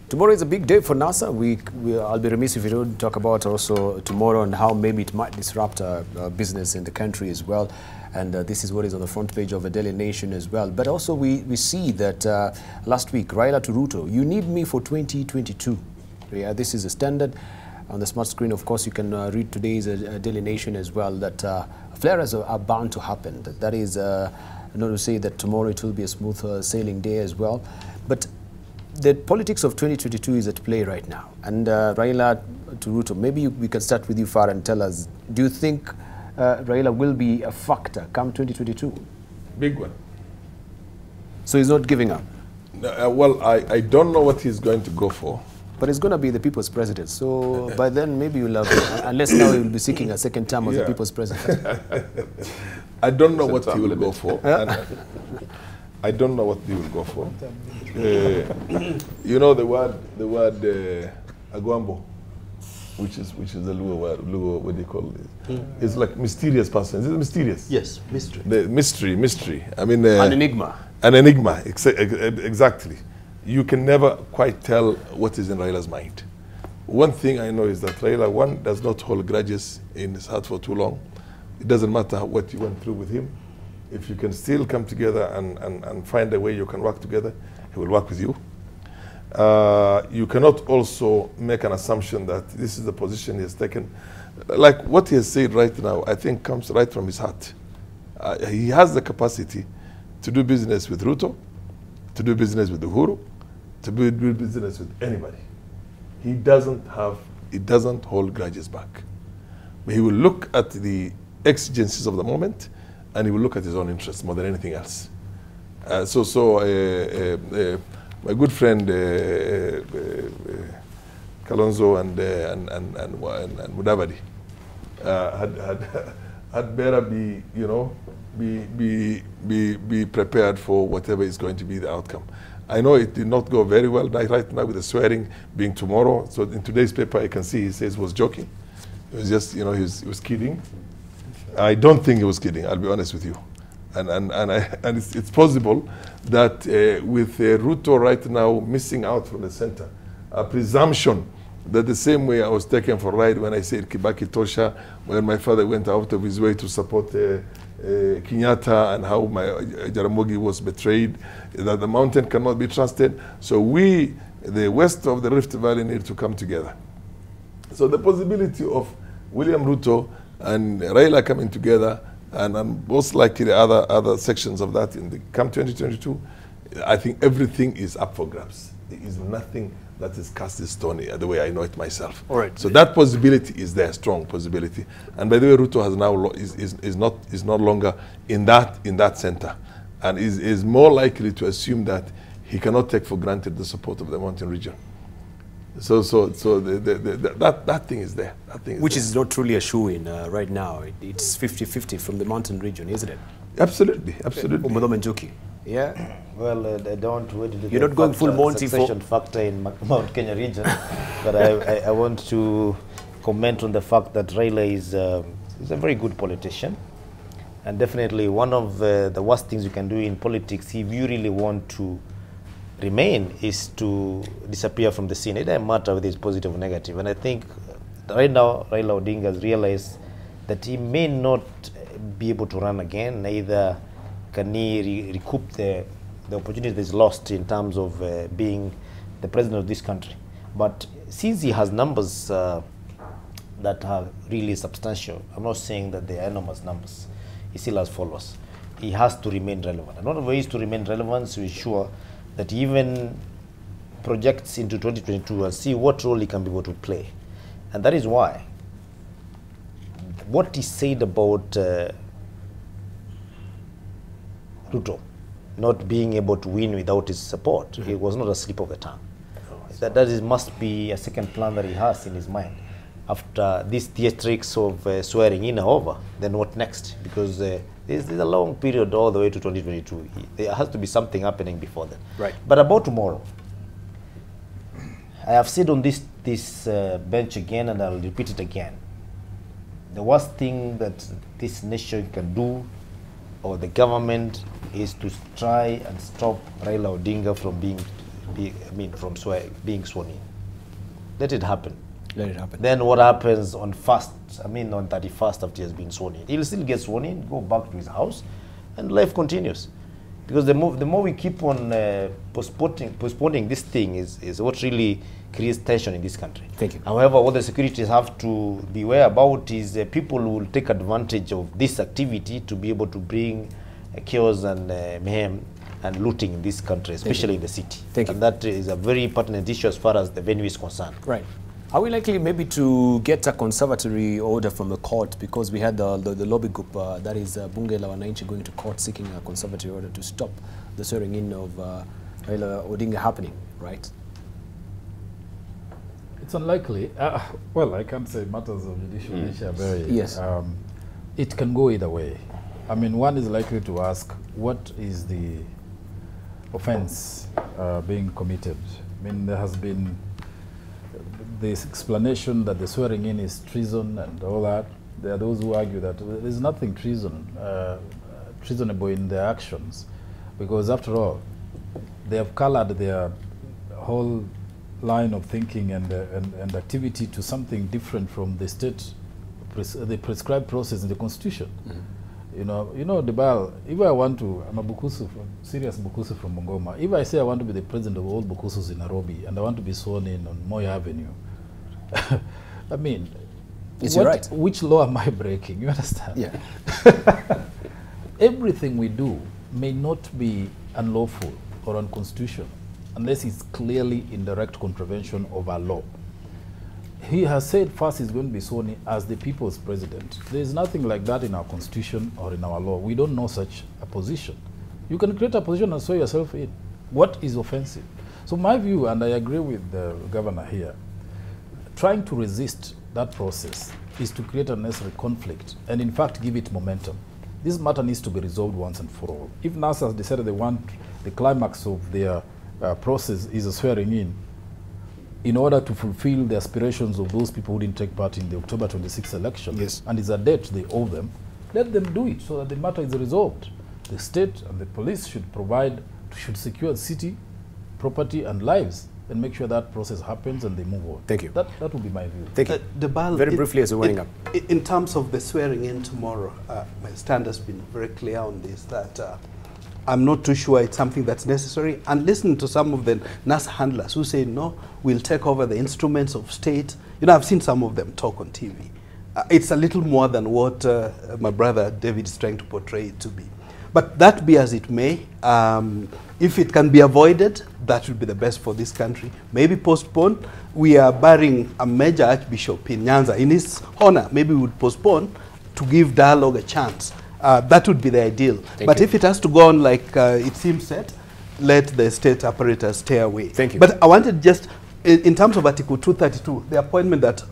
Tomorrow is a big day for NASA. I'll be remiss if we don't talk about also tomorrow and how maybe it might disrupt business in the country as well. And this is what is on the front page of a Daily Nation as well. But also we see that last week, Raila to Ruto, you need me for 2022. Yeah, this is a standard. On the smart screen, of course, you can read today's Daily Nation as well, that flares are bound to happen. That is not to say that tomorrow it will be a smooth sailing day as well. But the politics of 2022 is at play right now. And Raila to Ruto, maybe we can start with you, Farah, and tell us, do you think Raila will be a factor come 2022? Big one. So he's not giving up? Well, I don't know what he's going to go for. But it's going to be the people's president. So by then, maybe you'll have, unless now he will be seeking a second term as the people's president. I don't know what he will go for. I don't know what he will go for. You know the word agwambo, which is a Luo word. Luo, what do you call it? It's like mysterious person. Is it mysterious? Yes, mystery. The mystery. I mean, an enigma. An enigma. Exactly. You can never quite tell what is in Raila's mind. One thing I know is that Raila, one, does not hold grudges in his heart for too long. It doesn't matter what you went through with him. If you can still come together and find a way you can work together, he will work with you. You cannot also make an assumption that this is the position he has taken. Like what he has said right now, I think comes right from his heart. He has the capacity to do business with Ruto, to do business with Uhuru, to do business with anybody. He doesn't hold grudges back. But he will look at the exigencies of the moment, and he will look at his own interests more than anything else. My good friend Kalonzo and Mudavadi had better be, you know, be prepared for whatever is going to be the outcome. I know it did not go very well right now with the swearing being tomorrow. So in today's paper, I can see he says he was joking. It was just, you know, he was kidding. I don't think he was kidding, I'll be honest with you. And it's possible that with Ruto right now missing out from the center, a presumption that the same way I was taken for a ride when I said Kibaki Tosha, when my father went out of his way to support Kenyatta, and how my Jaramogi was betrayed, that the mountain cannot be trusted. So we, the west of the Rift Valley, need to come together. So the possibility of William Ruto and Raila coming together, and most likely the other sections of that in the come 2022, I think everything is up for grabs. There is nothing that is cast in stone the way I know it myself. All right. So that possibility is there, strong possibility. And by the way, Ruto has now is no longer in that center, and is more likely to assume that he cannot take for granted the support of the mountain region. So that thing is there. Which is not truly a shoe-in right now. It's 50-50 from the mountain region, isn't it? Absolutely. Yeah. Well, I don't want to You're not going full Monty for factor in Mount Kenya region, but I want to comment on the fact that Raila is a very good politician, and definitely one of the worst things you can do in politics, if you really want to remain, is to disappear from the scene. It doesn't matter whether it's positive or negative. And I think right now Raila Odinga has realized that he may not be able to run again, neither can he recoup the opportunity that's lost in terms of being the president of this country. But since he has numbers that are really substantial, I'm not saying that they are enormous numbers, he still has followers. He has to remain relevant. And one of the ways to remain relevant is to ensure that he even projects into 2022 and see what role he can be able to play. And that is why what he said about Ruto not being able to win without his support, it was not a slip of the tongue. That must be a second plan that he has in his mind. After these theatrics of swearing in are over, then what next? Because there's a long period all the way to 2022. There has to be something happening before that. Right. But about tomorrow, I have said on this bench again, and I'll repeat it again. The worst thing that this nation can do, or the government, is to try and stop Raila Odinga from being being sworn in. Let it happen. Let it happen. Then what happens on 31st after he has been sworn in? He'll still get sworn in, go back to his house, and life continues. Because the more we keep on postponing this thing is what really creates tension in this country. Thank you. However, what the securities have to be aware about is people who will take advantage of this activity to be able to bring chaos and mayhem and looting in this country, especially in the city. Thank you. And that is a very pertinent issue as far as the venue is concerned. Right. Are we likely maybe to get a conservatory order from the court, because we had the lobby group, that is Bunge la Wananchi, going to court seeking a conservatory order to stop the swearing in of Raila Odinga happening, right? It's unlikely. Well, I can't say matters of judicial nature are very... Yes. It can go either way. I mean, one is likely to ask, what is the offense being committed? I mean, there has been this explanation that the swearing in is treason and all that. There are those who argue that there's nothing treasonable in their actions, because after all, they have colored their whole line of thinking and activity to something different from the the prescribed process in the Constitution. You know, Debarl, if I want to, I'm a Bukusu, serious Bukusu from Bungoma. If I say I want to be the president of all Bukusus in Nairobi and I want to be sworn in on Moi Avenue, I mean, it's your right. Which law am I breaking? You understand? Yeah. Everything we do may not be unlawful or unconstitutional unless it's clearly in direct contravention of our law. He has said first he's going to be sworn in as the people's president. There's nothing like that in our constitution or in our law. We don't know such a position. You can create a position and swear yourself in. What is offensive? So my view, and I agree with the governor here, trying to resist that process is to create unnecessary conflict and in fact give it momentum. This matter needs to be resolved once and for all. If NASA has decided they want the climax of their process is a swearing in order to fulfill the aspirations of those people who didn't take part in the October 26th election, yes, and it's a debt they owe them, let them do it so that the matter is resolved. The state and the police should secure city, property and lives and make sure that process happens and they move on. Thank you. That would be my view. Thank you. Debarl, very briefly as we're winding up. In terms of the swearing in tomorrow, my stand has been very clear on this, that I'm not too sure it's something that's necessary. And listen to some of the NASA handlers who say, no, we'll take over the instruments of state. You know, I've seen some of them talk on TV. It's a little more than what my brother David is trying to portray it to be. But that be as it may, if it can be avoided, that would be the best for this country. Maybe postpone. We are burying a major archbishop in Nyanza. In his honor, maybe we would postpone to give dialogue a chance. That would be the ideal. But if it has to go on like it seems set, let the state apparatus stay away. Thank you. But I wanted just, in terms of Article 232, the appointment that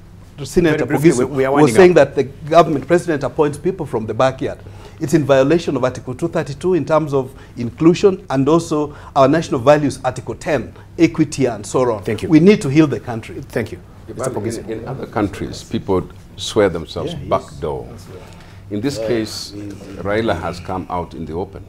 Senator Pogisu was saying that the government president appoints people from the backyard. It's in violation of Article 232 in terms of inclusion and also our national values, Article 10, equity and so on. Thank you. We need to heal the country. Thank you. In other countries, people swear themselves backdoor. In this case, Raila has come out in the open,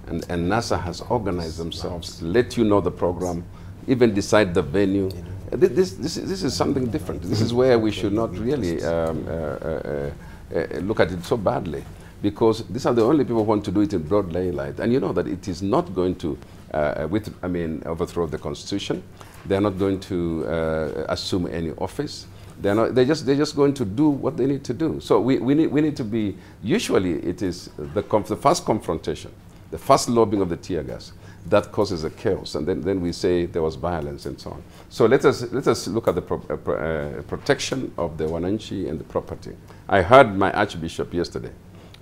and NASA has organized themselves, let you know the program, even decide the venue. This is something different. This is where we should not really look at it so badly, because these are the only people who want to do it in broad daylight. And you know that it is not going to overthrow the Constitution. They are not going to assume any office. They're just going to do what they need to do. So we need to be, usually it is the first confrontation, the first lobbing of the tear gas that causes a chaos, and then we say there was violence and so on. So let us look at the protection of the Wananchi and the property. I heard my Archbishop yesterday,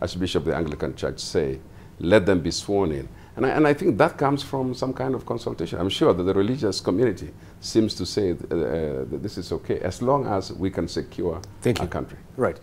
Archbishop of the Anglican Church, say, let them be sworn in. And I think that comes from some kind of consultation. I'm sure that the religious community seems to say that this is okay, as long as we can secure our country. Right.